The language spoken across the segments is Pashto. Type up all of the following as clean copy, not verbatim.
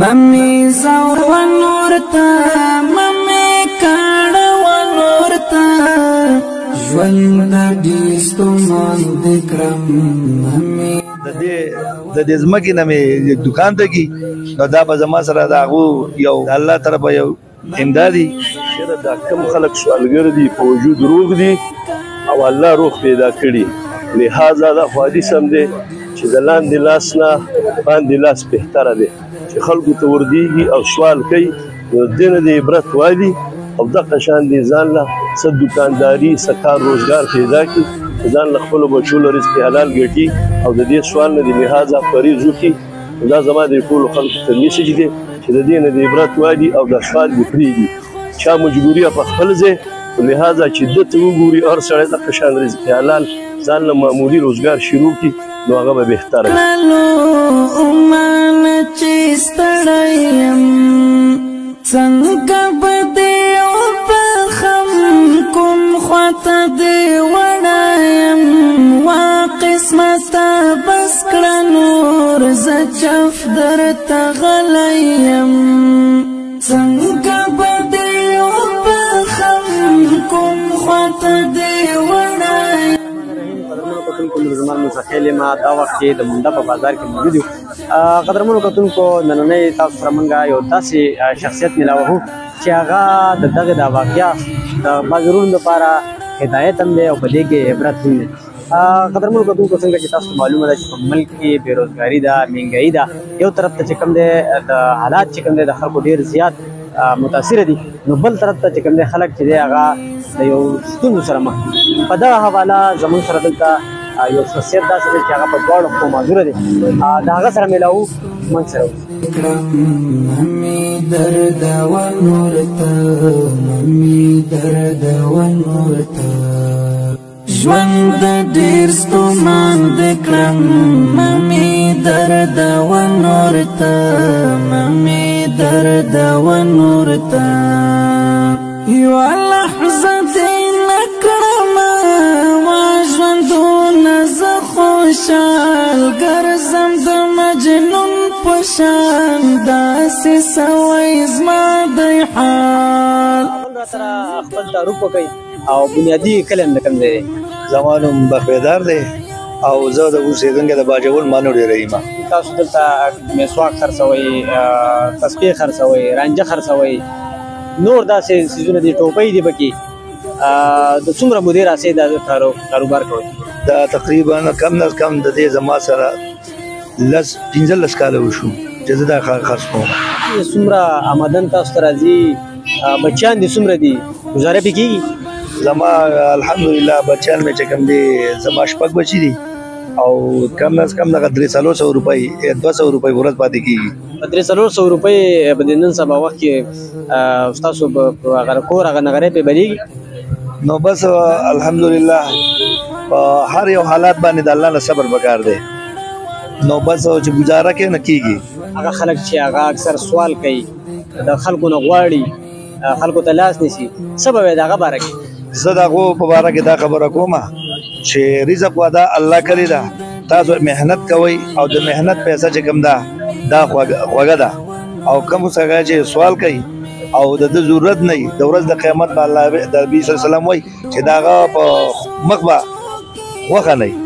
ممی زور و نورتا ممی کاڑ و نورتا ژوند دیستو مان دکرم ممی د دې ځمکې نه مې دکان ته کی نو دا به زما سره د هغو یو الله طرفه یو امدادي چېرې دا کم خلک سوالګر دي په وجود روغ دي او الله روغ پیدا کړي لہذا دا خو حدیث هم دی چې د لاندې لاس نه باندې لاس بهتره دی چې خلکو ته وردیږي او سوال کوي نو دې نه د عبرت والي او دغه شان دې ځان له څه دوکانداري څه کار روزګار پیدا کړي ځان له خپلو بچو له رزق حلال ګټي او د دې سوال نه د لحاظه فریض وکړي دا زما د ټولو خلکو ته میسج دی چې د دې نه د عبرت والي او د سوال دې پرېږدي چا مجبوري په خپل ځای لہذا چې ده ته وګوري هر سړی دغه شان رزق حلال ځان له معمولي روزګار شروع کړي نو هغه به بهتره څنګه به دې وبخم کوم خواته دې وړایم وا قسمته بس کړه نور زه چف درته غلی یم څنګه به دې وبخم کوم خواته دې وړایم زمان مستقل ما دا وخت کې د منډه په بازار کې موجود یو قدرمنو کتونکو نننۍ تاسو سره موږ یو داسې شخصیت ملاوهو چې هغه د دغه د واقعیا د بازارونو لپاره هدایت هم دی او په دې کې عبرت هم دی قدرمنو کتونکو څنګه چې تاسو معلومه ده چې په ملک کې بېروزګاري ده مهنګایي ده یو طرف ته چې کوم دی د حالات چې کوم دی د خلکو ډېر زیات متاثره دي نو بل طرف ته چې کوم دی خلک چې دی هغه د یو ستونزو سره مخ دي په دغه حواله زموږ سره دلته یو شخصیت داسې دی چې هغه په دواړو خوا معذوره دی د هغه سره میلاو موږ سره ممی درد و نورتا ممی درد و نورتا ژوند ډېر ستومان دکړم ممی درد و نورتا ممی درد و نورتا یو لحظه دې نکړم ما ژوندونه زه خوشحال ګرځم د مجنون په شان داسې سوی زما دی حال سره خپل تعارف وکړئ او بنیادي کلم د کوم ځای دی زما نوم بخبیدار دی او زه د اوسېدونکی د باجوړ مانو ډېره یم تاسو دلته مسواک خرڅوئ تسبیح خرڅوئ رانجه خرڅوئ نور داسې څیزونه دي ټوپۍ دي پکې د څومره مودې راځئ دا کاروبار کوئ دا تقریبا کم نه کم د دې زما سره 15 کاله وشو چې زه دا خرڅ کوم څومره آمدن تاسو ته راځي بچیان دي څومره دي ګزاره پې کېږي زما الحمدلله بچیان مې چې کوم دي زما شپږ بچي دي او کم از کم دغه 300 روپۍ 200 روپۍ ورځ پاتې کېږي 300 روپۍ په نن سبا وخت کې ستاسو په هغه کور هغه نغرې پې بلیږي نو بس الحمدلله په هر یو حالات باندې د الله نه صبر پکار دی نو بس چې گزاره کې نه کېږي هغه خلک چې هغه اکثر سوال کوي د خلکو نه غواړي خلکو ته لاس نیسي څه به وایي د هغه باره کې زه د هغو په باره کې دا خبره کومه چې رزق وعده الله کړې ده تاسو محنت کوئ او د محنت پیسه چې کوم ده دا خوږه ده او کوم څنګه چې سوال کوي او د ضرورت نه د ورځ د قیامت به الله د نبي صلی الله علیه وسلم وایي چې دا هغه په مخ به وخه نه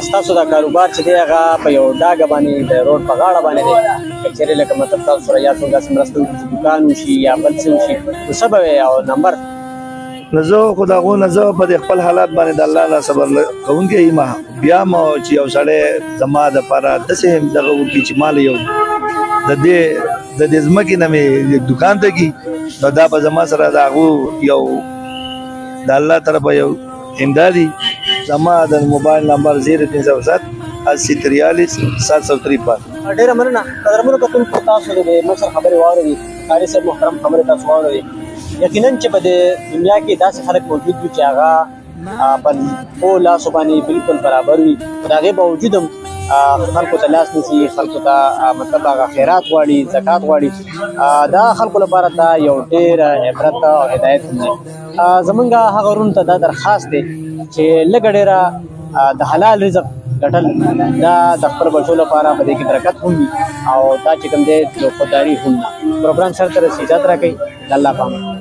ستاسو دا کاروبار چې دی هغه په یو ډاګه باندې د روډ په غاړه باندې دی که چېرې لکه مطلب تاسو سره یا څوک داسې مرسته وکړي چې دکان وشي یا بل څه وشي نو څه به وایي او نمبر نو زه خو د هغو نه زه په دې خپل حالات باندې د الله نه صبر کوونکی یم بیا م چې یو سړی زما دپاره داسې دغه وکړي چې ما له یو د دې ځمکې نه مې دکان ته کي نو دا به زما سره د هغو یو د الله طرفه یو امدادي زما د موبایل نمبر 0307 8043 753 ډېره مننه قدرمنو کتونکو تاسو د مشر خبرې واورېدې قاري صاحب محترم خبرې تاسو واورېدې یقینا چې په دې دنیا کې داسې خلک موجود وي چې هغه په ټول لاسو باندې بالکل برابر وي د هغې باوجود هم خلکو ته لاس نیسي خلکو ته مطلب هغه خیرات غواړي زکات غواړي دا خلکو لپاره دا یو ډېر عبرت او هدایت هم دی زمونږ هغه ورونو ته دا درخواست دی چې لږه ډېره د حلال رزق ګټل دا د خپل بچو لپاره په دې کې برکت هم وي او دا چې کوم دی د خودداري هم نه. پروګرام سره ته رسېدات راکوي. د الله په امان.